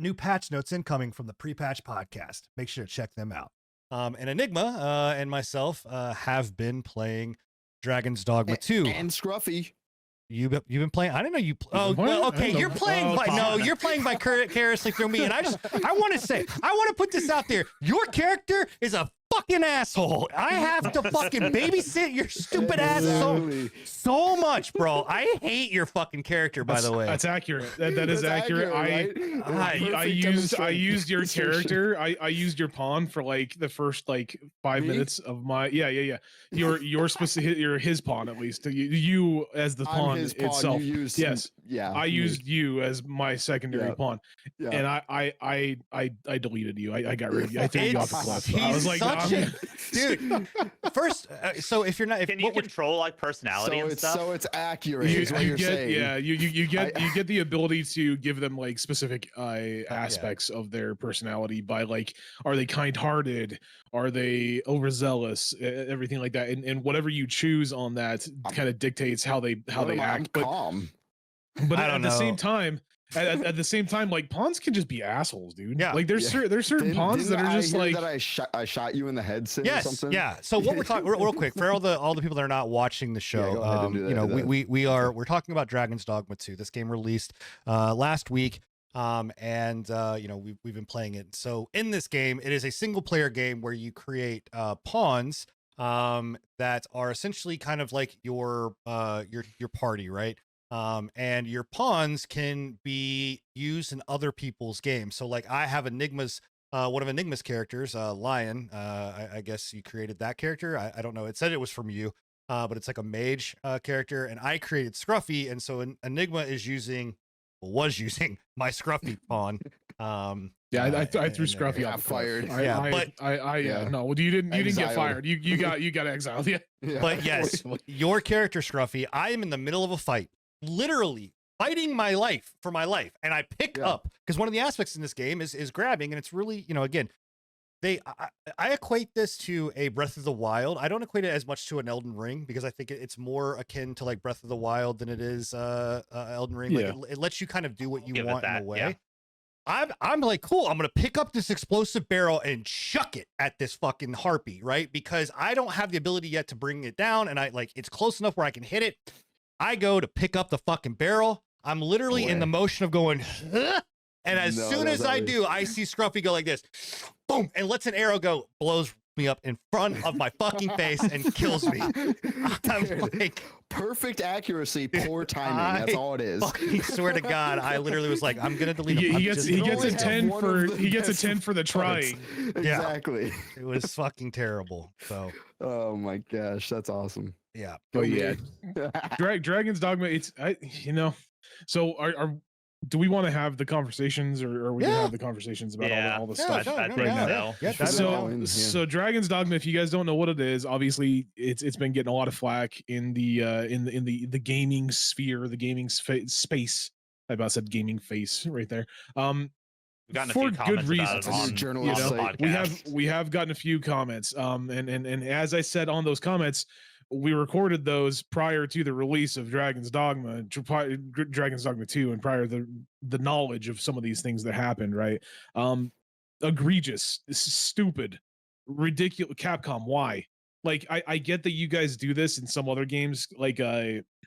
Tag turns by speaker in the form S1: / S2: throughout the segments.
S1: new patch notes incoming from the pre-patch podcast. Make sure to check them out. And Enigma and myself have been playing Dragon's Dogma 2.
S2: And Scruffy.
S1: You've been playing. I didn't know you. Oh, well, okay. You're playing. You're playing vicariously through me. And I want to put this out there. Your character is a fucking asshole. I have to fucking babysit your stupid ass so much, bro. I hate your fucking character. By the way,
S3: that's accurate. That is accurate.
S2: Right?
S3: I used your character. I used your pawn for like the first like 5 minutes of my your specific his pawn at least. You as the pawn itself. I used you as my secondary pawn, and I deleted you. I got rid of you. I threw you off the cliff. I was like,
S1: dude. First, so if you're not,
S4: can you control like personality and stuff?
S2: So it's accurate.
S3: You get the ability to give them like specific aspects of their personality by like, are they kind-hearted? Are they overzealous? Everything like that, and whatever you choose on that kind of dictates how they act. But at the same time. At the same time, like pawns can just be assholes, dude. Yeah, like there's certain pawns that are just like
S2: that. I shot you in the head. Or something?
S1: Yeah. So what we're talking real quick for all the people that are not watching the show, we're talking about Dragons Dogma 2. This game released last week, and we've been playing it. So in this game, it is a single player game where you create pawns that are essentially kind of like your party, right? And your pawns can be used in other people's games. So like I have Enigma's, one of Enigma's characters, Lion. I guess you created that character. I don't know. It said it was from you, but it's like a mage character. And I created Scruffy. And so Enigma was using my Scruffy pawn.
S3: I threw Scruffy off.
S2: Fired.
S3: No, you didn't get fired. You got exiled. Yeah.
S1: But yes, your character Scruffy, I am in the middle of a fight, literally fighting my life for my life, and I pick up, because one of the aspects in this game is grabbing, and it's really, again, I equate this to a Breath of the Wild. I don't equate it as much to an Elden Ring, because I think it's more akin to like Breath of the Wild than it is Elden Ring. Like it lets you kind of do what you want in a way. Yeah. I'm like, cool, I'm gonna pick up this explosive barrel and chuck it at this fucking harpy, right? Because I don't have the ability yet to bring it down, and it's close enough where I can hit it. I go to pick up the fucking barrel. I'm literally in the motion of going, huh? And as soon as I do, I see Scruffy go like this, boom, and lets an arrow go, blows me up in front of my fucking face and kills me. I'm like,
S2: perfect accuracy, poor timing. That's all it is.
S1: I swear to God, I literally was like, I'm gonna delete him.
S3: He gets a 10 for the trying.
S2: Exactly.
S1: It was fucking terrible. So.
S2: Oh my gosh, that's awesome.
S1: Yeah.
S3: But Dragon's Dogma. So do we want to have the conversations, or are we gonna have the conversations about all the stuff right now? So Dragon's Dogma, if you guys don't know what it is, obviously it's been getting a lot of flack in the gaming sphere, the gaming space. I about said gaming face right there. For good reasons. We have gotten a few comments. And as I said on those comments, we recorded those prior to the release of Dragon's Dogma 2, and prior to the knowledge of some of these things that happened, right? Egregious, stupid, ridiculous. Capcom, why? Like, I get that you guys do this in some other games, like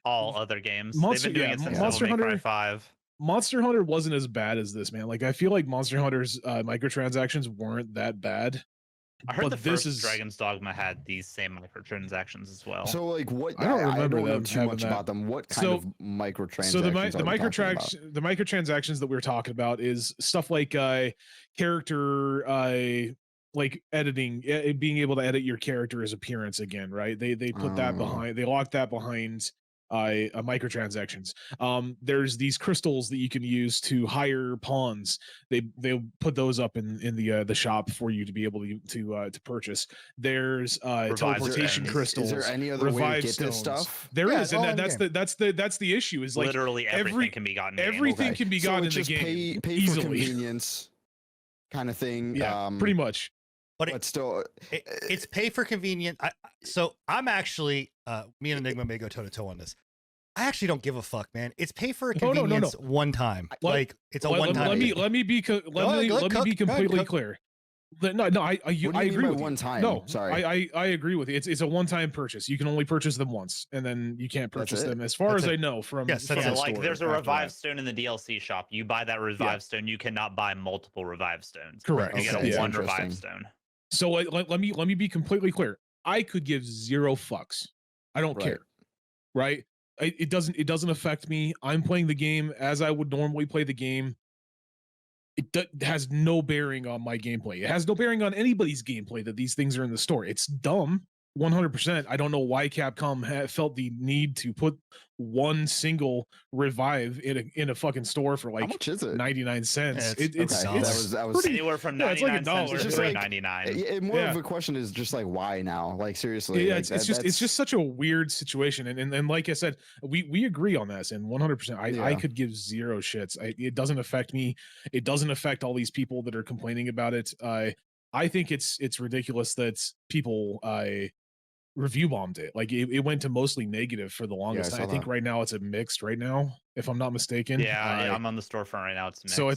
S4: all other games. They've been doing it since Monster Hunter 5.
S3: Monster Hunter wasn't as bad as this, man. Like, I feel like Monster Hunter's microtransactions weren't that bad.
S4: I heard the first Dragon's Dogma had these same microtransactions as well.
S2: So, like, what?
S3: I don't know
S2: too much about them. What kind of microtransactions? So
S3: the microtransactions that we're talking about is stuff like character, like editing, being able to edit your character's appearance again, right? They put that behind. They lock that behind microtransactions. There's these crystals that you can use to hire pawns. They'll put those up in the shop for you to be able to purchase. There's teleportation crystals.
S2: Is there any other way to get this stuff?
S3: There is, and that's the issue. Is like
S4: literally everything can be gotten.
S3: Everything can be gotten in the game.
S2: Pay for convenience, kind of thing.
S3: Yeah, pretty much.
S1: But still, it's pay for convenience. So I'm actually, me and Enigma may go toe to toe on this. I actually don't give a fuck, man. It's pay for a
S3: No.
S1: convenience one time. Like it's a one time.
S3: Let me be completely clear. No, I agree with
S2: one
S3: you.
S2: time.
S3: No,
S2: sorry.
S3: I agree with you. It's a one-time purchase. You can only purchase them once, and then you can't purchase them, as far as I know. From
S1: yes,
S3: from the
S4: like
S3: store
S4: there's a
S3: after
S4: revive
S3: that.
S4: stone in the DLC shop. You buy that revive stone, you cannot buy multiple revive stones.
S3: Correct.
S4: You get one revive stone.
S3: So let me be completely clear. I could give zero fucks. I don't care. Right? It doesn't affect me. I'm playing the game as I would normally play the game. It has no bearing on my gameplay. It has no bearing on anybody's gameplay that these things are in the store. It's dumb, 100%. I don't know why Capcom felt the need to put one single revive in a fucking store for like,
S2: how much is it?
S3: 99 cents.
S1: Yeah,
S3: That was pretty,
S4: anywhere from 99 cents to $3.99.
S2: More of a question is just like, why now? Like, seriously.
S3: Yeah,
S2: like,
S3: it's just such a weird situation. And like I said, we agree on this, and 100%. I could give zero shits. It doesn't affect me. It doesn't affect all these people that are complaining about it. I think it's ridiculous that people review bombed it. Like it went to mostly negative for the longest. I think right now it's a mixed right now, if I'm not mistaken.
S4: Yeah, I'm on the storefront right now. It's mixed.
S3: So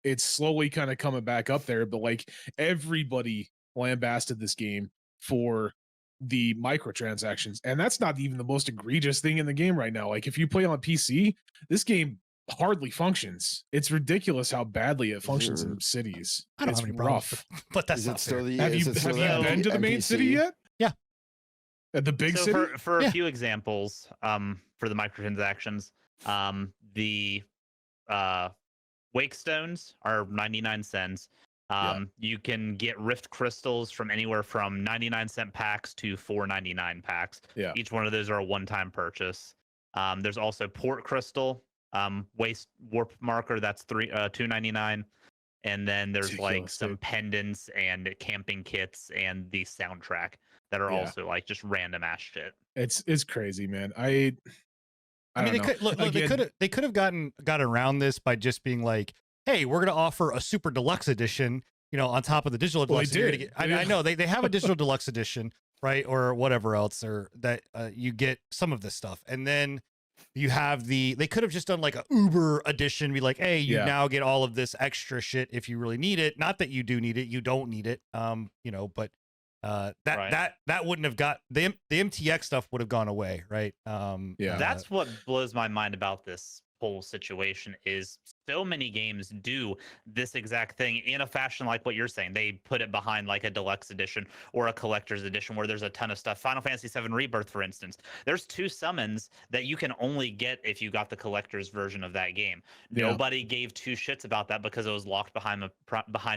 S3: it's slowly kind of coming back up there, but like everybody lambasted this game for the microtransactions, and that's not even the most egregious thing in the game right now. Like if you play on PC, this game hardly functions. It's ridiculous how badly it functions in cities.
S1: I don't
S3: it's
S1: have any
S3: rough.
S1: But that's not fair.
S3: Have you been to the main city yet?
S1: Yeah.
S3: At the big city?
S4: For a few examples, for the microtransactions, the wake stones are 99 cents. You can get rift crystals from anywhere from 99-cent packs to $4.99 packs.
S3: Yeah.
S4: Each one of those are a one-time purchase. There's also port crystal, waste warp marker, that's $2.99. And then there's like some pendants and camping kits and the soundtrack that are also like just random ass shit.
S3: It's crazy, man. I
S1: mean, they could have got around this by just being like, hey, we're going to offer a super deluxe edition, on top of the digital deluxe. I know they have a digital deluxe edition, right? Or whatever else, or that you get some of this stuff. And then you have they could have just done like a Uber edition, be like, hey, you now get all of this extra shit if you really need it. Not that you do need it, you don't need it. But that wouldn't have got the MTX stuff would have gone away, right?
S4: That's what blows my mind about this whole situation is so many games do this exact thing in a fashion like what you're saying. They put it behind like a deluxe edition or a collector's edition where there's a ton of stuff. Final Fantasy VII Rebirth, for instance, there's 2 summons that you can only get if you got the collector's version of that game. Nobody gave 2 shits about that because it was locked behind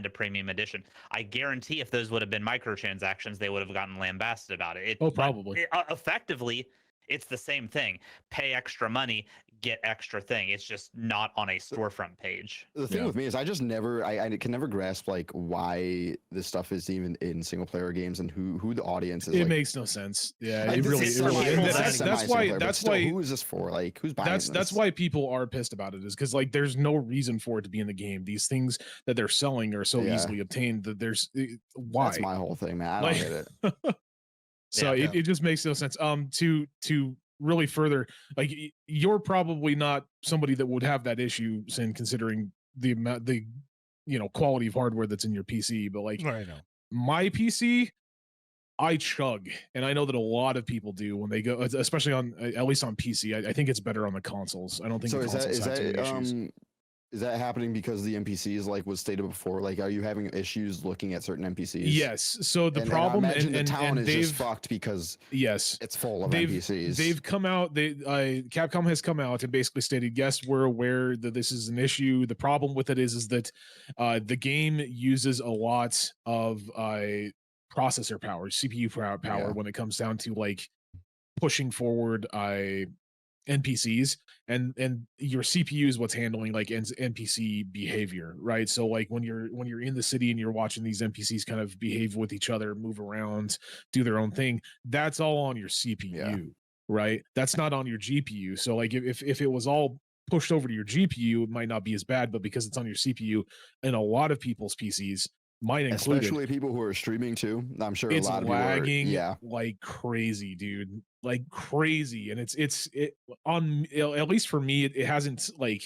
S4: a premium edition. I guarantee if those would have been microtransactions, they would have gotten lambasted about it.
S3: Probably.
S4: Effectively, it's the same thing. Pay extra money, get extra thing. It's just not on a storefront page.
S2: The thing with me is I just never, I can never grasp like why this stuff is even in single player games and who the audience is.
S3: It makes no sense. Yeah, it really. That's why.
S2: Who is this for? Like, who's buying this?
S3: That's why people are pissed about it. Is because like there's no reason for it to be in the game. These things that they're selling are so easily obtained that there's why.
S2: That's my whole thing, man. I don't get it.
S3: So it just makes no sense. To really further, like you're probably not somebody that would have that issue, Sin, considering the amount, quality of hardware that's in your PC. But like my PC, I chug, and I know that a lot of people do when they go, especially on at least on PC. I think it's better on the consoles. I don't think
S2: so.
S3: The consoles have too many issues.
S2: Is that happening because the NPCs, like was stated before? Like, are you having issues looking at certain NPCs?
S3: Yes. So the problem,
S2: and the town is just fucked because it's full of NPCs.
S3: They've come out. Capcom has come out and basically stated, yes, we're aware that this is an issue. The problem with it is that the game uses a lot of processor power, CPU power when it comes down to like pushing forward NPCs, and your CPU is what's handling like NPC behavior, right? So like when you're in the city and you're watching these NPCs kind of behave with each other, move around, do their own thing, that's all on your CPU, right? That's not on your GPU. So like if it was all pushed over to your GPU, it might not be as bad, but because it's on your CPU and a lot of people's PCs, mine included,
S2: especially people who are streaming too, I'm sure
S3: it's
S2: a lot of
S3: lagging
S2: people are,
S3: like crazy, dude. like crazy, and it on, at least for me, it hasn't like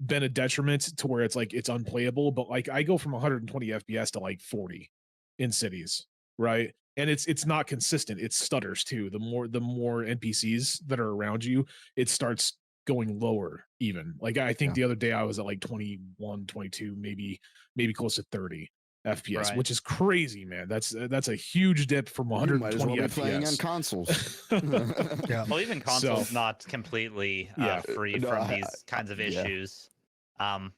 S3: been a detriment to where it's like it's unplayable, but like I go from 120 FPS to like 40 in cities, right? And it's not consistent. It stutters too. The more NPCs that are around you, it starts going lower even. Like I think the other day I was at like 21, 22, maybe close to 30 FPS, which is crazy, man. That's a huge dip from 120 FPS.
S2: Playing on consoles.
S4: Well, even consoles not completely free from these kinds of issues.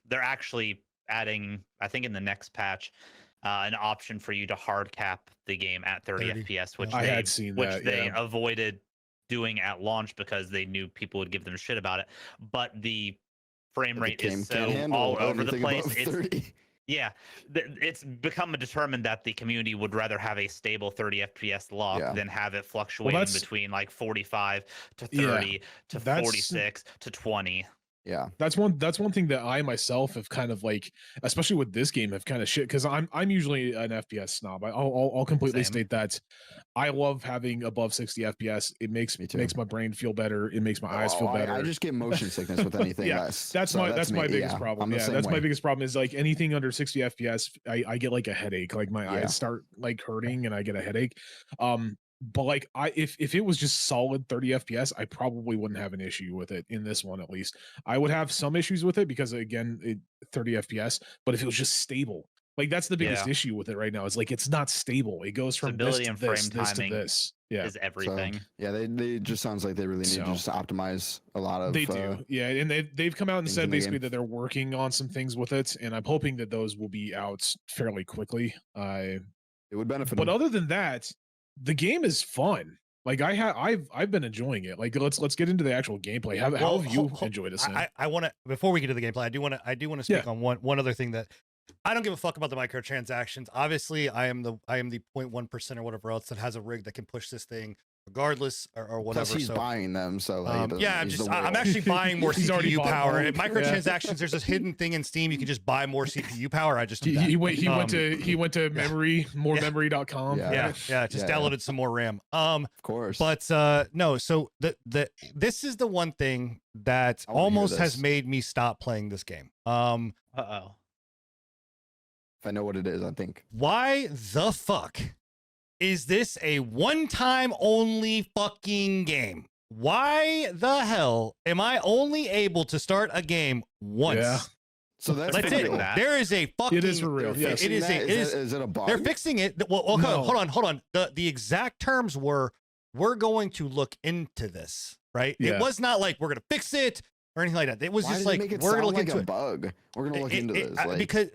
S4: They're actually adding, I think in the next patch, an option for you to hard cap the game at 30 FPS, which
S3: I had seen that,
S4: they avoided doing at launch because they knew people would give them shit about it. But the frame rate is so all over the place. It's become determined that the community would rather have a stable 30 FPS lock than have it fluctuating between like 45 to 30 to 46 to 20.
S2: Yeah,
S3: that's one thing that I myself have kind of like, especially with this game, have kind of shit, because I'm usually an FPS snob. I'll completely state that I love having above 60 FPS. It makes my brain feel better. It makes my eyes feel better.
S2: I just get motion sickness with anything less.
S3: That's my biggest problem. That's my biggest problem is like anything under 60 FPS, I get like a headache. Like my eyes start like hurting and I get a headache. But like if it was just solid 30 FPS, I probably wouldn't have an issue with it in this one. At least I would have some issues with it because again, 30 FPS, but if it was just stable, like that's the biggest issue with it right now, is like it's not stable. It goes from
S4: stability
S3: this
S4: and frame timing
S3: to this.
S4: Is everything.
S2: So, they just sounds like they really need to just optimize a lot of
S3: they do. And they've come out and said basically that they're working on some things with it, and I'm hoping that those will be out fairly quickly.
S2: It would benefit
S3: but
S2: them.
S3: Other than that, the game is fun. Like I've been enjoying it. Like let's get into the actual gameplay. How have you enjoyed it?
S1: I want to, before we get to the gameplay, I do want to speak on one other thing that I don't give a fuck about the microtransactions. Obviously, I am the 0.1% or whatever else that has a rig that can push this thing regardless or whatever.
S2: Plus he's buying them, so like,
S1: I'm actually buying more CPU power. And microtransactions, there's this hidden thing in Steam, you can just buy more CPU power. I just do that.
S3: He went to memory.com.
S1: Just downloaded some more RAM.
S2: Of course.
S1: But no, so this is the one thing that almost has made me stop playing this game.
S2: If I know what it is, I think.
S1: Why the fuck is this a one-time only fucking game? Why the hell am I only able to start a game once?
S2: Yeah. So that's
S1: it. There is a fucking.
S3: It is for real. Yes.
S2: Is it a bug?
S1: They're fixing it. Well,
S3: No.
S1: hold on. The exact terms were, we're going to look into this, right?
S3: Yeah.
S1: It was not like we're gonna fix it or anything like that. It was just like, we're gonna look into it.
S2: Bug. We're gonna look into this. Like,
S1: because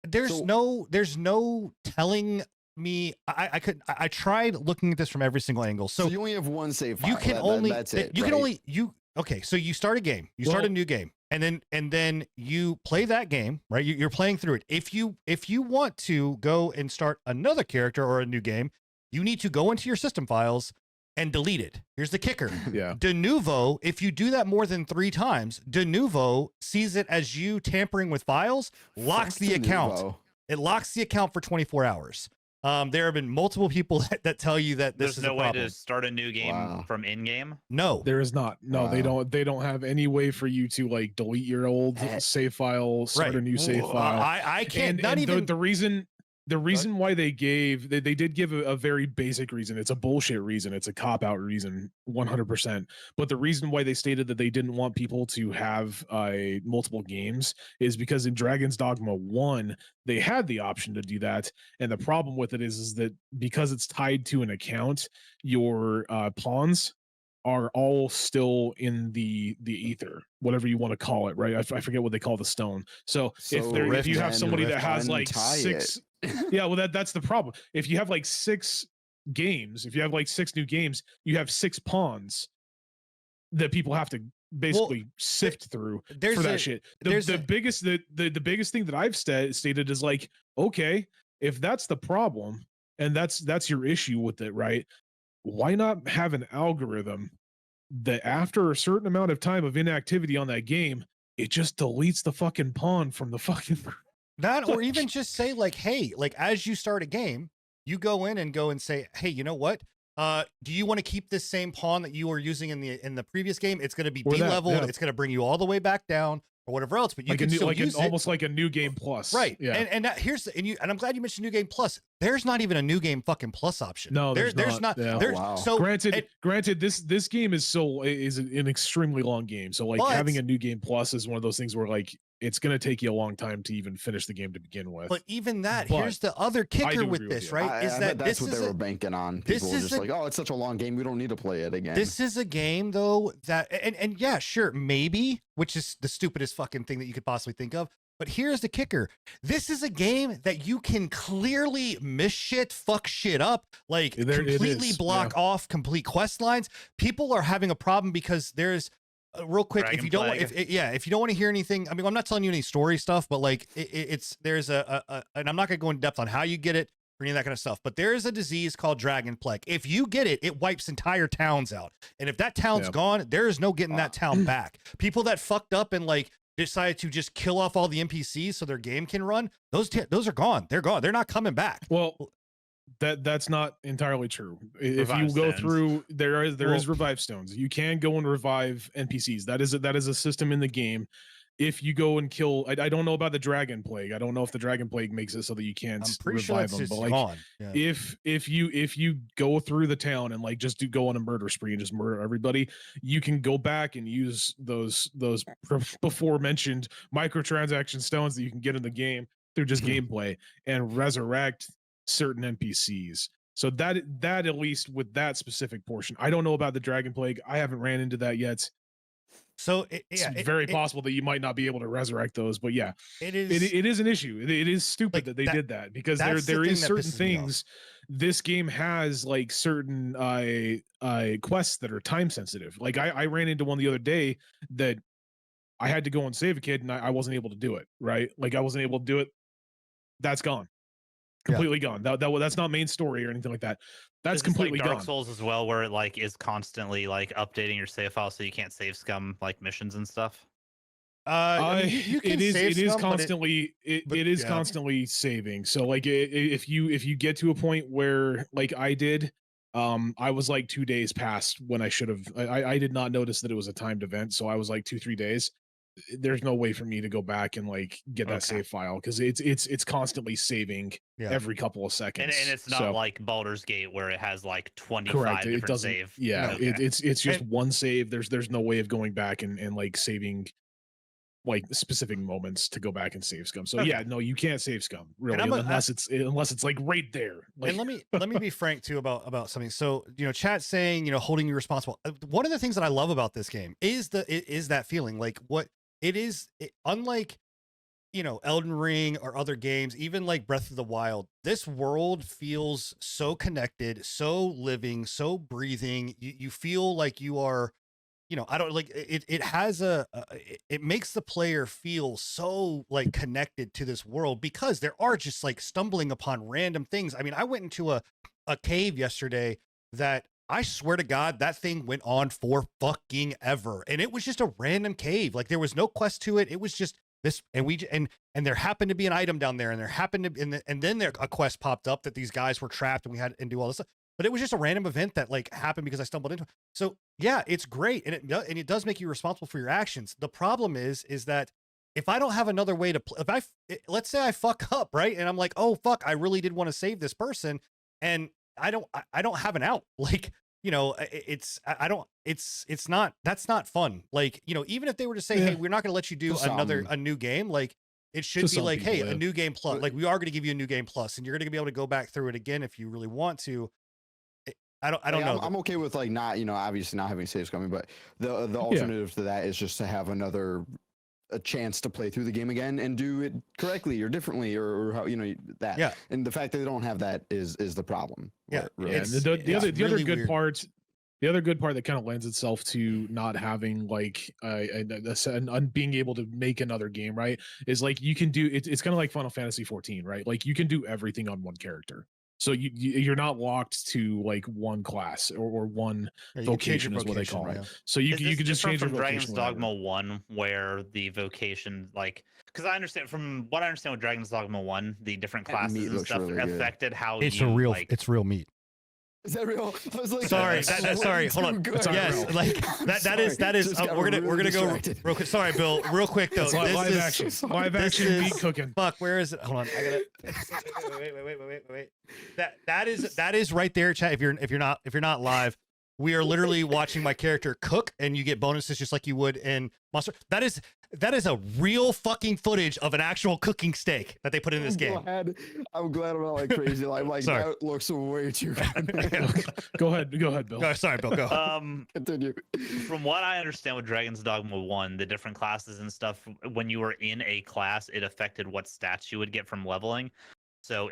S1: there's no telling me. I tried looking at this from every single angle. So
S2: you only have one save file.
S1: You can that's it. You
S2: right?
S1: can only okay. So you start a game. You start a new game, and then you play that game, right? You're playing through it. If you want to go and start another character or a new game, you need to go into your system files and delete it. Here's the kicker. De novo, if you do that more than 3 times, de novo sees it as you tampering with files, locks the account. It locks the account for 24 hours. There have been multiple people that tell you that this is
S4: no
S1: a
S4: way
S1: problem.
S4: to start a new game from in-game.
S1: No,
S3: there is not. No, they don't have any way for you to like delete your old save file, start a new save file.
S1: I can't.
S3: The reason why they did give a very basic reason. It's a bullshit reason. It's a cop-out reason, 100%. But the reason why they stated that they didn't want people to have multiple games is because in Dragons Dogma 1, they had the option to do that. And the problem with it is that because it's tied to an account, your pawns are all still in the ether, whatever you want to call it, right? I forget what they call the stone. So if you have somebody that has like 6 yeah, well that's the problem. If you have like 6 games, if you have like 6 new games, you have 6 pawns that people have to basically sift through for that shit. The biggest thing that I've stated is like, okay, if that's the problem and that's your issue with it, right? Why not have an algorithm that after a certain amount of time of inactivity on that game, it just deletes the fucking pawn from the fucking
S1: that, or even just say like, hey, like as you start a game, you go in and say, hey, you know what? Do you want to keep this same pawn that you were using in the previous game? It's going to be
S3: Or that,
S1: de-leveled.
S3: yeah.
S1: It's going to bring you all the way back down or whatever else. But you
S3: like
S1: can
S3: a new,
S1: still
S3: like
S1: use
S3: an,
S1: it.
S3: almost like a new game plus,
S1: Right?
S3: Yeah.
S1: And I'm glad you mentioned new game plus. There's not even a new game fucking plus option.
S3: No, there's
S1: not.
S3: Yeah.
S1: There's,
S2: wow.
S1: So
S3: granted, this game is an extremely long game. So like having a new game plus is one of those things where like it's going to take you a long time to even finish the game to begin with.
S1: But even that, here's the other kicker with this, right?
S2: Is that that's what they were banking on. People were just like, oh, it's such a long game, we don't need to play it again.
S1: This is a game though that, and yeah, sure, maybe, which is the stupidest fucking thing that you could possibly think of. But here's the kicker. This is a game that you can clearly miss shit, fuck shit up, like completely block off complete quest lines. People are having a problem because there's real quick, if you don't want to hear anything, I mean, I'm not telling you any story stuff, but like there's and I'm not gonna go in depth on how you get it or any of that kind of stuff, but there is a disease called dragon plague. If you get it, it wipes entire towns out. And if that town's gone, there is no getting that town back. People that fucked up and like decided to just kill off all the NPCs so their game can run, those are gone. They're gone. They're not coming back.
S3: Well, that's not entirely true. If
S4: Revive
S3: you go
S4: stones.
S3: through, there is revive stones. You can go and revive NPCs. That is a system in the game. If you go and kill, I don't know about the dragon plague. I don't know if the dragon plague makes it so that you can't revive them. But like,
S1: gone. Yeah.
S3: if you go through the town and like just go on a murder spree and just murder everybody, you can go back and use those before mentioned microtransaction stones that you can get in the game through just gameplay and resurrect certain NPCs. So that at least with that specific portion, I don't know about the dragon plague. I haven't ran into that yet.
S1: So
S3: it's very possible that you might not be able to resurrect those, but yeah, it is an issue. It is stupid that they did that because there is certain things. This game has like certain quests that are time sensitive. Like I ran into one the other day that I had to go and save a kid and I wasn't able to do it. Right, like I wasn't able to do it. That's gone. Completely gone. That's not main story or anything like that. That's completely
S4: like Dark
S3: gone.
S4: Souls as well, where it like is constantly like updating your save file so you can't save scum like missions and stuff.
S1: I mean, you can
S3: it is constantly saving. So like if you get to a point where like I did, I was like 2 days past when I should have. I did not notice that it was a timed event, so I was like 2-3 days. There's no way for me to go back and like get that save file because it's constantly saving every couple of seconds.
S4: And it's not like Baldur's Gate where it has like 25 different save.
S3: Yeah, it's just one save. There's no way of going back and like saving like specific moments to go back and save scum. So yeah, no, you can't save scum really unless it's like right there. Like,
S1: and let me be frank too about something. So chat saying holding you responsible. One of the things that I love about this game is that feeling like what. Unlike Elden Ring or other games, even like Breath of the Wild, this world feels so connected, so living, so breathing. You feel like you are, I don't like it. It has it makes the player feel so like connected to this world because there are just like stumbling upon random things. I mean, I went into a cave yesterday that I swear to God, that thing went on for fucking ever. And it was just a random cave. Like there was no quest to it. It was just this, and there happened to be an item down there and there happened to be, and then a quest popped up that these guys were trapped and we had to do all this stuff. But it was just a random event that like happened because I stumbled into it. So yeah, it's great. And it does make you responsible for your actions. The problem is that if I don't have another way to play, let's say I fuck up, right? And I'm like, oh fuck, I really did want to save this person. And I don't have an out. Like, that's not fun. Like, even if they were to say, hey, we're not going to let you do a new game, like it should be like, hey, a new game plus, like we are going to give you a new game plus and you're going to be able to go back through it again if you really want to. I don't know.
S2: I'm okay with like not, obviously not having saves coming, but the alternative to that is just to have a chance to play through the game again and do it correctly or differently or how that. Yeah. And the fact that they don't have that is the problem.
S1: Yeah.
S3: The other good part. The other good part that kind of lends itself to not having like being able to make another game, right, is like you can do it's kind of like Final Fantasy 14, right? Like you can do everything on one character. So you're not locked to like one class or one vocation is what they call it. So you can just change your
S4: Dragons
S3: vocation.
S4: Dogma 1, where the vocation, like, because I understand from what I understand with Dragons Dogma 1, the different classes and stuff affected how
S1: it's
S4: you
S1: it's real meat.
S2: Is that real? I was like,
S1: sorry, sorry, hold on. Yes, like that is. We're gonna go real quick. Sorry, Bill. Real quick though.
S3: Live action meat cooking.
S1: Fuck, where is it? Hold on, I gotta. Wait. That is right there, chat. If you're not live, we are literally watching my character cook, and you get bonuses just like you would in Monster. That is a real fucking footage of an actual cooking steak that they put in this game.
S2: I'm glad I'm not like crazy. I'm like, that looks way too good.
S3: Go ahead, Bill.
S1: No, sorry, Bill. Go.
S2: Continue.
S4: From what I understand with Dragons Dogma 1, the different classes and stuff, when you were in a class, it affected what stats you would get from leveling. So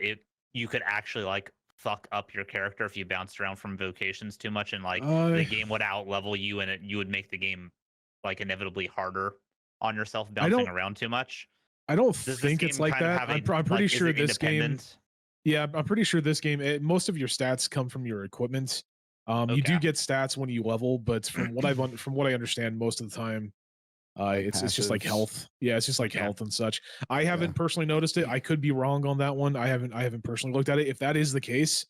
S4: you could actually like fuck up your character if you bounced around from vocations too much, and like the game would out level you, and you would make the game like inevitably harder on yourself bouncing around too much.
S3: I don't think it's like that. I'm pretty sure this game. Yeah, I'm pretty sure this game. Most of your stats come from your equipment. You do get stats when you level, but from what I understand, most of the time, it's just like health. Yeah, it's just like health and such. I haven't personally noticed it. I could be wrong on that one. I haven't personally looked at it. If that is the case,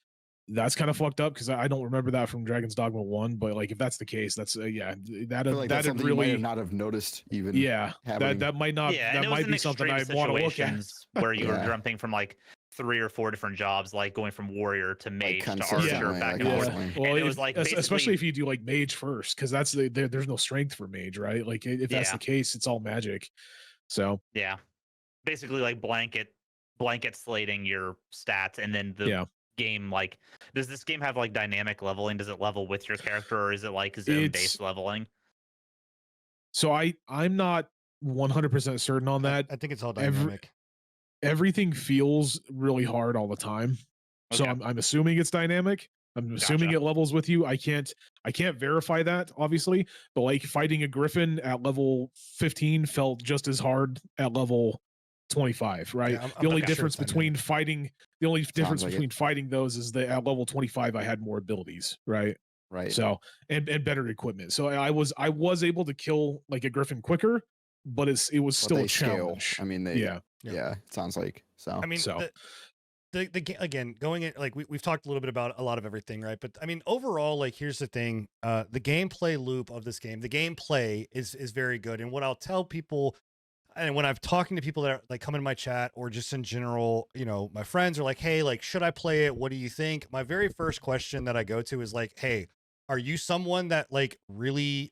S3: that's kind of fucked up because I don't remember that from Dragon's Dogma 1. But like, if that's the case, that's that really
S2: you might not have noticed even.
S3: Yeah, that might not. Yeah, that might be something I want to look at.
S4: Where you were jumping from like 3 or 4 different jobs, like going from warrior to mage to archer back and forth.
S3: Well, and it was like especially if you do like mage first, because that's there's no strength for mage, right? Like if that's the case, it's all magic. So
S4: yeah, basically like blanket slating your stats, and then the game, like, does this game have like dynamic leveling? Does it level with your character, or is it like zone based leveling?
S3: So I'm not 100% certain on that.
S1: I think it's all dynamic.
S3: Everything feels really hard all the time. Okay. So I'm assuming it's dynamic. I'm assuming it levels with you. I can't verify that, obviously, but like fighting a griffin at level 15 felt just as hard at level 25, right? Yeah, the only difference between fighting those is that at level 25 I had more abilities, right?
S2: Right.
S3: So and better equipment. So I was able to kill like a griffin quicker, but it was still a challenge.
S2: I mean, it sounds like so.
S1: I mean, the again, going in, like we've talked a little bit about a lot of everything, right? But I mean, overall, like here's the thing: the gameplay loop of this game, the gameplay is very good. And what I'll tell people, and when I'm talking to people that are like come in my chat or just in general, you know, my friends are like, hey, like, should I play it? What do you think? My very first question that I go to is like, hey, are you someone that like really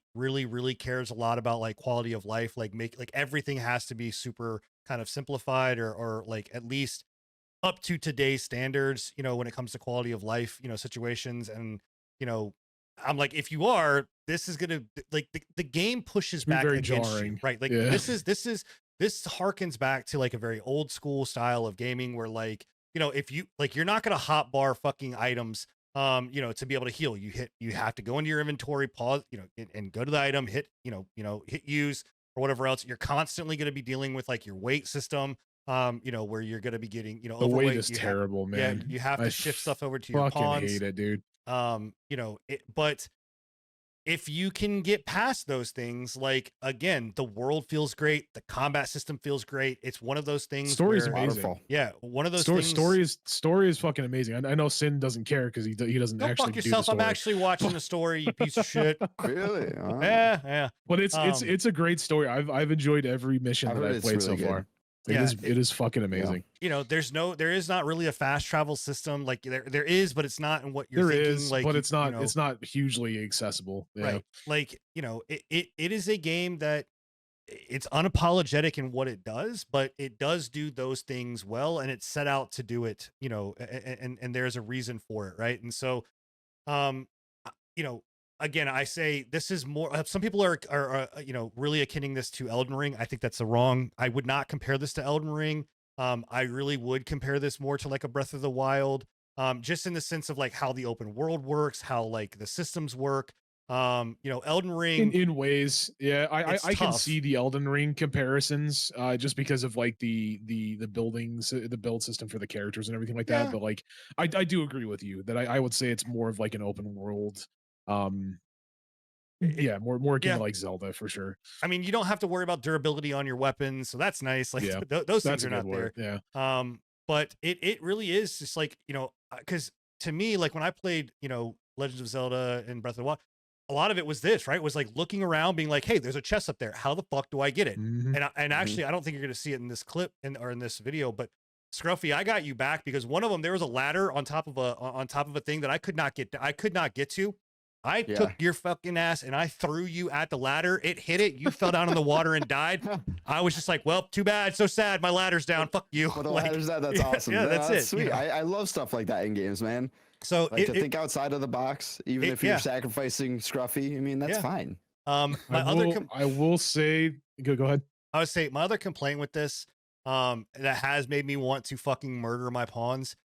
S1: cares a lot about like quality of life? Like everything has to be super kind of simplified or like at least up to today's standards, you know, when it comes to quality of life, you know, situations. And, you know, I'm like, if you are, this is going to like the game pushes back
S3: very
S1: against
S3: jarring.
S1: you, right? Like this harkens back to like a very old school style of gaming where like, you know, if you like, you're not going to hotbar fucking items, you know, to be able to heal. You have to go into your inventory, pause, you know, and go to the item, hit use or whatever else. You're constantly going to be dealing with like your weight system, you know, where you're going to be getting, you know,
S3: the
S1: overweight.
S3: weight is terrible, man.
S1: Yeah, you have to shift stuff over to your pawns.
S3: Hate it, dude.
S1: You know, but if you can get past those things, like again, the world feels great, the combat system feels great. It's one of those things.
S3: Story's amazing.
S1: Yeah, one of those things.
S3: Story is fucking amazing. I know Sin doesn't care because he doesn't actually.
S1: Fuck yourself. I'm actually watching the story. You piece of shit.
S2: Really?
S1: Yeah.
S3: But it's a great story. I've enjoyed every mission that I've played so far. It is fucking amazing.
S1: You know, there is not really a fast travel system. Like there is, but it's not in what you're thinking. There is, like,
S3: but it's not, you know, it's not hugely accessible.
S1: Right. Like, you know, it is a game that it's unapologetic in what it does, but it does do those things well, and it's set out to do it, you know, and there's a reason for it. Right. And so, you know, again, I say this is more. Some people are you know, really akinning this to Elden Ring. I think that's wrong. I would not compare this to Elden Ring. I really would compare this more to like a Breath of the Wild, just in the sense of like how the open world works, how like the systems work. You know, Elden Ring
S3: in ways, yeah, I can see the Elden Ring comparisons, just because of like the buildings, the build system for the characters and everything like that. But like, I do agree with you that I would say it's more of like an open world. More akin to like Zelda for sure.
S1: I mean, you don't have to worry about durability on your weapons, so that's nice. Like those things are not there.
S3: Yeah.
S1: But it really is just like, you know, because to me, like when I played, Legends of Zelda and Breath of the Wild, a lot of it was this, right? Was like looking around, being like, hey, there's a chest up there. How the fuck do I get it? And actually, I don't think you're going to see it in this clip or in this video, but Scruffy, I got you back because one of them, there was a ladder on top of a thing that I could not get to. I took your fucking ass and I threw you at the ladder. It hit it. You fell down in the water and died. I was just like, well, too bad. So sad. My ladder's down. Fuck you.
S2: Well, the ladder's down. That's awesome.
S1: Yeah, that's it.
S2: Sweet. I love stuff like that in games, man.
S1: So
S2: like to think outside of the box, even if you're sacrificing Scruffy. I mean, that's fine.
S3: I will say, go ahead.
S1: I would say my other complaint with this, that has made me want to fucking murder my pawns.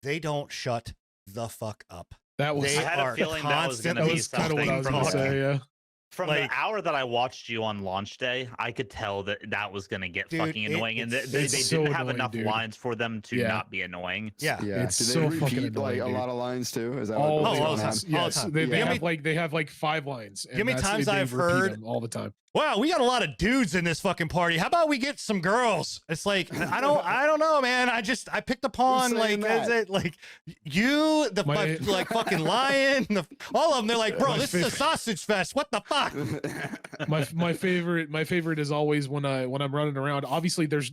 S1: They don't shut the fuck up.
S3: That was.
S4: I had a feeling that was going to be something.
S3: Kind of what I was going to say. Yeah.
S4: From the hour that I watched you on launch day, I could tell that was going to get fucking annoying, and they didn't have enough lines for them to not be annoying.
S1: Yeah,
S3: it's so fucking annoying.
S2: Like a lot of lines too. Is that
S3: all the time? Yes, they have like 5 lines.
S1: Give me times I've heard
S3: all the time.
S1: Wow, we got a lot of dudes in this fucking party. How about we get some girls? It's like I don't know, man. I picked a pawn. Like, is it like you, like fucking lion, all of them? They're like, bro, this is a sausage fest. What the fuck?
S3: my favorite is always when I'm running around. Obviously, there's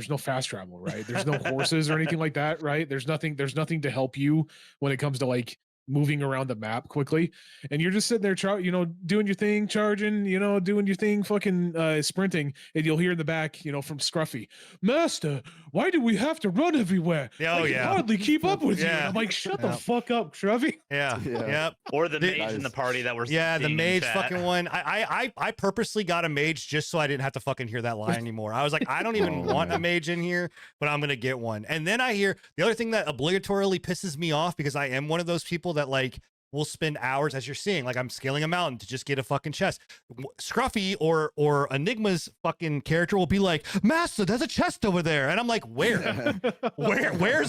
S3: no fast travel, right? There's no horses or anything like that, right? There's nothing to help you when it comes to like moving around the map quickly, and you're just sitting there doing your thing, charging, doing your thing, fucking sprinting, and you'll hear in the back from Scruffy, Master, why do we have to run everywhere? I can hardly keep up with you. And I'm like, shut the fuck up, Scruffy.
S1: Yeah.
S4: Or the mage in the party that we're
S1: the mage fucking one. I purposely got a mage just so I didn't have to fucking hear that line anymore. I was like, I don't even want a mage in here, but I'm gonna get one. And then I hear the other thing that obligatorily pisses me off, because I am one of those people that like will spend hours, as you're seeing, like I'm scaling a mountain to just get a fucking chest. Scruffy or Enigma's fucking character will be like, Master, there's a chest over there, and I'm like, where's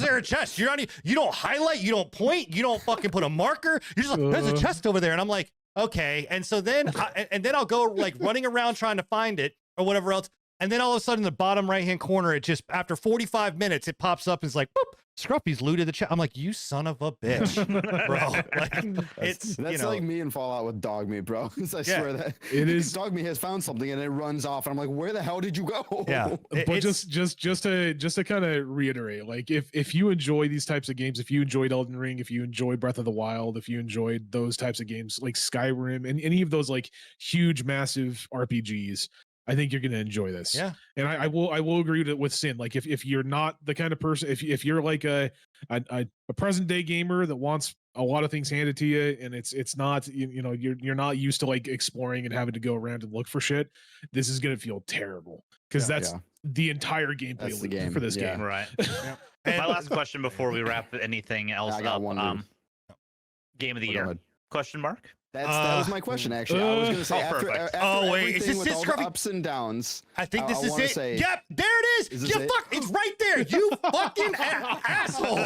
S1: there a chest? You don't highlight, you don't point, you don't fucking put a marker. You're just like, there's a chest over there, and I'm like, okay. And so then I'll go like running around trying to find it or whatever else. And then all of a sudden, the bottom right-hand corner, it just, after 45 minutes, it pops up and it's like, boop, Scruffy's looted the chest. I'm like, you son of a bitch, bro. Like,
S2: that's like me and Fallout with dog meat, bro. I swear that
S3: it is.
S2: Dog meat has found something and it runs off, and I'm like, where the hell did you go?
S1: Yeah,
S3: but just to kind of reiterate, like if you enjoy these types of games, if you enjoyed Elden Ring, if you enjoy Breath of the Wild, if you enjoyed those types of games like Skyrim and any of those like huge, massive RPGs, I think you're going to enjoy this.
S1: Yeah.
S3: And I will agree with Sin. Like if you're not the kind of person, if you're like a present day gamer that wants a lot of things handed to you, and it's not, you're not used to like exploring and having to go around and look for shit, this is going to feel terrible, because that's the entire gameplay loop for this game.
S4: Right. My last question before we wrap anything else up. Game of the year? Question mark?
S2: That was my question, actually. I was going to say, after
S1: is this
S2: with all the ups and downs,
S1: I think this is it. Yep, there it is. It's right there. You fucking asshole.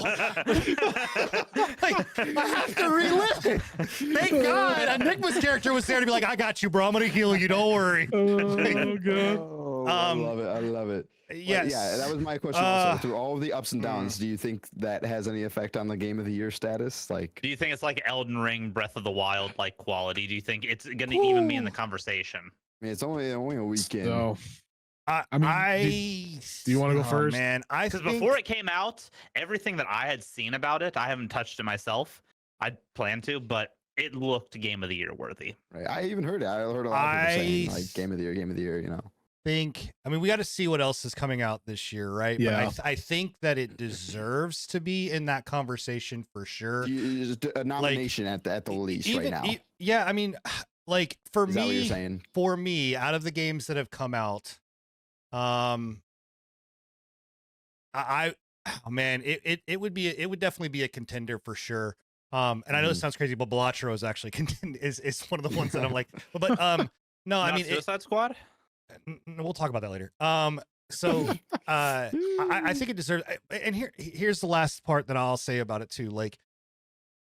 S1: Like, I have to relive it. Thank God Enigma's character was there to be like, I got you, bro. I'm going to heal you. Don't worry.
S3: Oh, God.
S2: I love it.
S1: Yes.
S2: Yeah, that was my question also. Through all of the ups and downs, do you think that has any effect on the Game of the Year status? Like,
S4: do you think it's like Elden Ring, Breath of the Wild like quality? Do you think it's going to even be in the conversation?
S2: I mean, it's only a weekend.
S3: So, do you want to go first?
S1: Man,
S4: because before it came out, everything that I had seen about it, I haven't touched it myself. I plan to, but it looked Game of the Year worthy.
S2: Right. I even heard it. I heard a lot of people saying like Game of the Year.
S1: We got to see what else is coming out this year, right?
S3: Yeah.
S1: But I think that it deserves to be in that conversation for sure.
S2: A nomination at the least right now.
S1: Yeah, I mean, like for
S2: is
S1: me,
S2: that what you're saying?
S1: For me, out of the games that have come out, it would definitely be a contender for sure. And I know this sounds crazy, but Balatro is actually is one of the ones that I'm like, but no, I mean
S4: Suicide Squad.
S1: We'll talk about that later. So I think it deserves, and here's the last part that I'll say about it too. Like,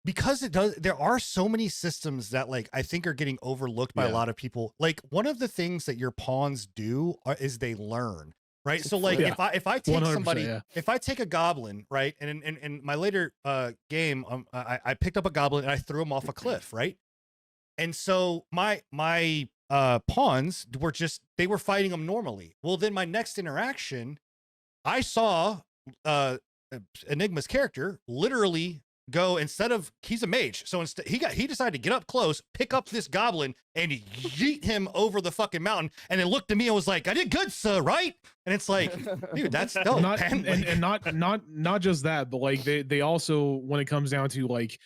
S1: because there are so many systems that like I think are getting overlooked by a lot of people. Like, one of the things that your pawns do is they learn. right? So like if I take somebody,
S3: yeah.
S1: if I take a goblin, right, and in my later game, I picked up a goblin and I threw him off a cliff, right? And so my pawns were they were fighting him normally. Well, then my next interaction, I saw Enigma's character literally go, instead of, he's a mage, so instead he decided to get up close, pick up this goblin and yeet him over the fucking mountain, and it looked at me and was like, I did good, sir, right? And it's like, dude, that's dope.
S3: Not, and not just that, but like they also, when it comes down to like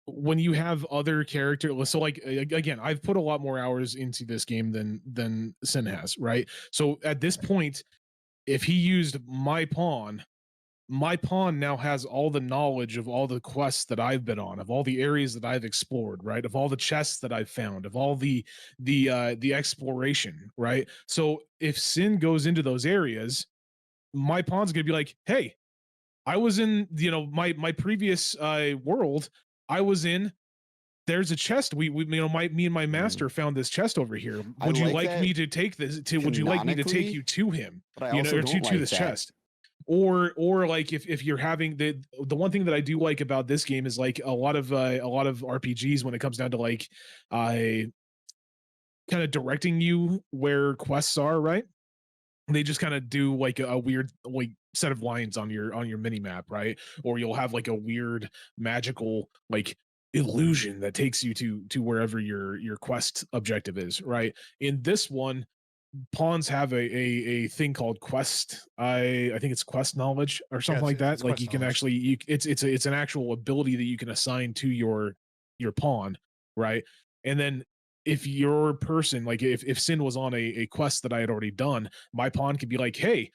S3: when you have other characters, so like again, I've put a lot more hours into this game than Sin has, right? So at this point, if he used my pawn now has all the knowledge of all the quests that I've been on, of all the areas that I've explored, right? Of all the chests that I've found, of all the exploration, right? So if Sin goes into those areas, my pawn's gonna be like, hey, I was in, my previous world, I was in. There's a chest. We me and my master found this chest over here. Would you like me to take this? Would you like me to take you to him?
S2: Or to
S3: this chest? Or like if you're having the one thing that I do like about this game is like a lot of RPGs, when it comes down to like kind of directing you where quests are, right? They just kind of do like a weird like set of lines on your mini map, right? Or you'll have like a weird magical like illusion that takes you to wherever your quest objective is, right? In this one, pawns have a thing called quest. I think it's quest knowledge or something like that. Like you can actually it's an actual ability that you can assign to your pawn, right? And then if your person, like if Sin was on a quest that I had already done, my pawn could be like, hey,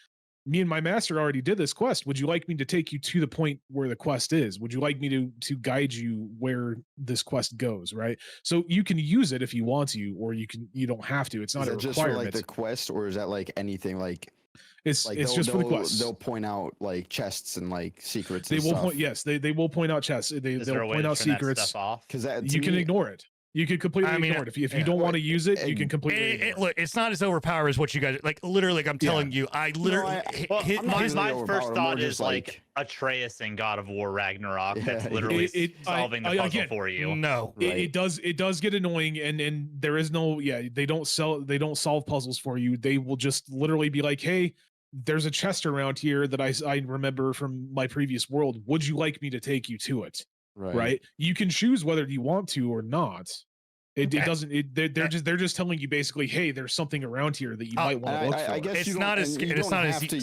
S3: me and my master already did this quest. Would you like me to take you to the point where the quest is? Would you like me to guide you where this quest goes, right? So you can use it if you want to, or you don't have to. It's not a requirement.
S2: Just for like the quest, or is that like anything like?
S3: It's just for the quest.
S2: They'll point out like chests and like secrets.
S3: They will point. Yes, they will point out chests. They'll point out secrets.
S2: Because
S3: you can ignore it. You can completely ignore it. If you don't want to use it, you can completely
S1: look, it's not as overpowered as what you guys like. Literally, like I'm telling you, I literally
S4: my first thought is like Atreus in God of War Ragnarok. That's literally solving the puzzle for you.
S1: No,
S3: it does get annoying, and there is no they don't solve puzzles for you. They will just literally be like, hey, there's a chest around here that I remember from my previous world. Would you like me to take you to it? Right. You can choose whether you want to or not. It doesn't. They're just telling you basically, hey, there's something around here that you might want to look for.
S2: I guess
S1: it's not as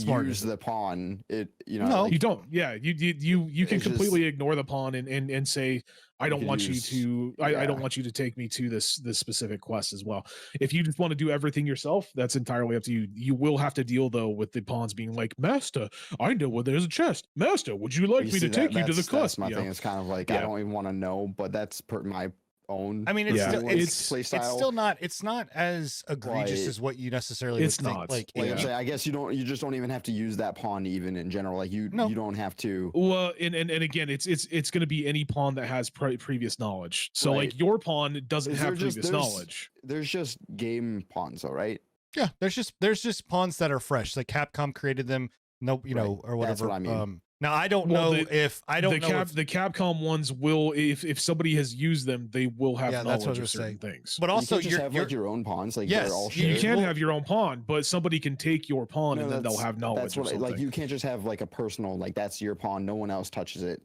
S1: smart.
S2: Use the pawn.
S3: No, you don't. Yeah, you can completely ignore the pawn and say, I don't want you to. I don't want you to take me to this specific quest as well. If you just want to do everything yourself, that's entirely up to you. You will have to deal though with the pawns being like, Master, I know where there's a chest. Master, would you like me to take you to the quest?
S2: That's my thing. It's kind of like I don't even want to know, but that's my own.
S1: I mean, it's still not. It's not as egregious as what you necessarily.
S3: It's not.
S1: Think.
S2: Like I guess you just don't even have to use that pawn even in general. Like you don't have to.
S3: Well, and again, it's going to be any pawn that has previous knowledge. So like your pawn doesn't have previous knowledge.
S2: There's just game pawns, though, right?
S1: Yeah, there's just pawns that are fresh. Like Capcom created them. No, or whatever.
S2: That's what I mean.
S1: Now I don't know if
S3: the Capcom ones will, if somebody has used them, they will have knowledge of certain things.
S1: But also
S2: you have like your own pawns, like
S1: yes,
S2: they're all
S3: you can have your own pawn, but somebody can take your pawn and then they'll have knowledge. That's
S2: like you can't just have like a personal, like that's your pawn, no one else touches it.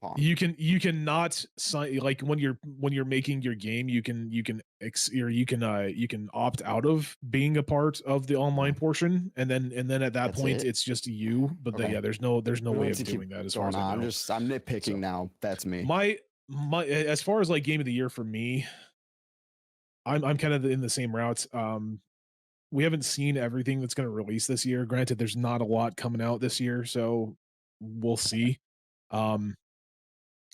S2: Pawn.
S3: You cannot sign, like when you're making your game, you can opt out of being a part of the online portion, and then at that point it's just you. But there's no way of doing that as far as I know.
S2: I'm nitpicking now. That's me.
S3: My as far as like game of the year for me, I'm kind of in the same route. We haven't seen everything that's going to release this year. Granted, there's not a lot coming out this year, so we'll see.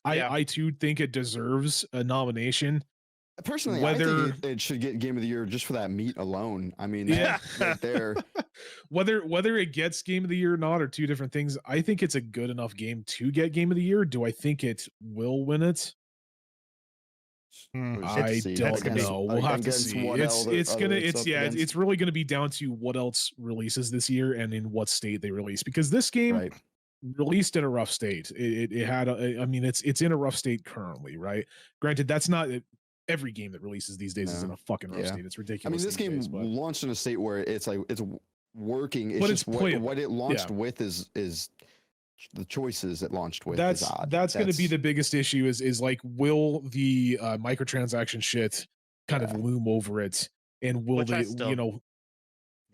S3: I too think it deserves a nomination.
S2: Personally, I think it should get Game of the Year just for that meat alone. I mean, right there.
S3: Whether it gets Game of the Year or not are two different things. I think it's a good enough game to get Game of the Year. Do I think it will win it? I don't know. We'll have to see. It's really going to be down to what else releases this year and in what state they release, because this game released in a rough state. It had it's in a rough state currently, right? Granted, that's not every game that releases these days is in a fucking rough state. It's ridiculous.
S2: I mean, this game launched in a state where it's working. It's just what it launched with is the choices it launched with.
S3: That's going to be the biggest issue is like, will the microtransaction shit kind of loom over it, and will they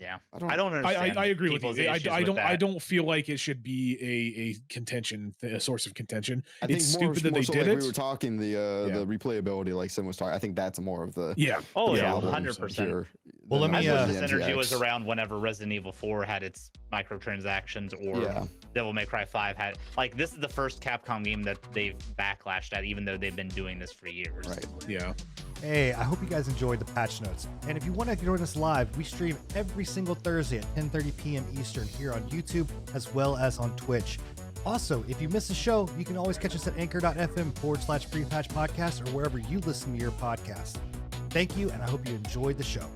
S4: Yeah, I don't understand.
S3: I agree with you. I don't feel like it should be a contention, a source of contention.
S2: I think it's stupid that they did it. We were talking the replayability, like Sim was talking. I think that's more of the
S4: 100%.
S1: Well, let me.
S4: This energy was around whenever Resident Evil 4 had its microtransactions, or Devil May Cry 5 had. Like, this is the first Capcom game that they've backlashed at, even though they've been doing this for years.
S2: Right.
S3: Yeah.
S1: Hey, I hope you guys enjoyed the patch notes. And if you want to join us live, we stream every single Thursday at 10:30 p.m. Eastern here on YouTube as well as on Twitch. Also, if you miss a show, you can always catch us at anchor.fm/pre-patch podcast or wherever you listen to your podcast. Thank you, and I hope you enjoyed the show.